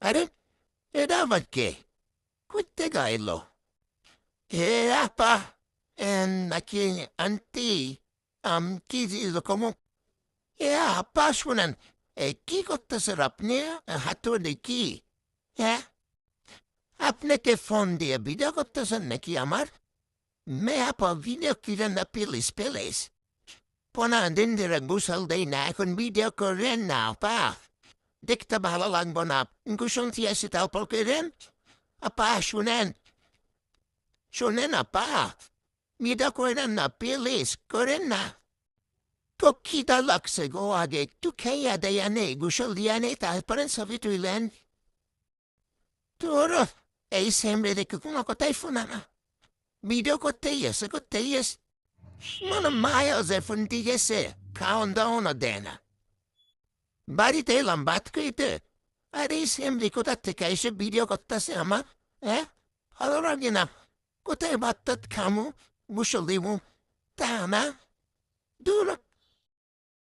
আরে এটা আবার কে? কোত্থেকে এলো? আপা, নাকি আন্টি? কি এরকম? আপা শুনেন, কি করতেছেন আপনি? হাঁটু দেখি। হ্যাঁ, আপনাকে ফোন দিয়ে ভিডিও করতেছেন নাকি আমার? আপা ভিডিও কিরেন না প্লিজ প্লিজ। পনেরো দিন ধরে গোসল দেই না, এখন ভিডিও করেন না আপা। দেখতে ভালো লাগবো না। গোসল দিয়ে এসে তারপর করেন। আপা শুনেন, শোনেন আপা, ভিডিও করেন না প্লিজ, করেন না। তো খিদা লাগছে গো, আগে একটু খেয়ে দেয়া নেই, গোসল দিয়া নেই, তারপরে ছবি তুইলেন। তোর এই সেমরে দেখে কোনো কথাই শোনা না। ভিডিও করতেই এসে মনে মায়া যে ফোন দিয়ে গেছে, খাওয়ান দাওয়ানও দেয় না। বাড়িতে এলাম ভাত খাইতে, আর এই সেমরি কোথা থেকে এসে ভিডিও করতেছে আমার। হ্যাঁ, ভালো লাগে না। কোথায় ভাত টাত খামু, গোসল দিমু, তা না। দূর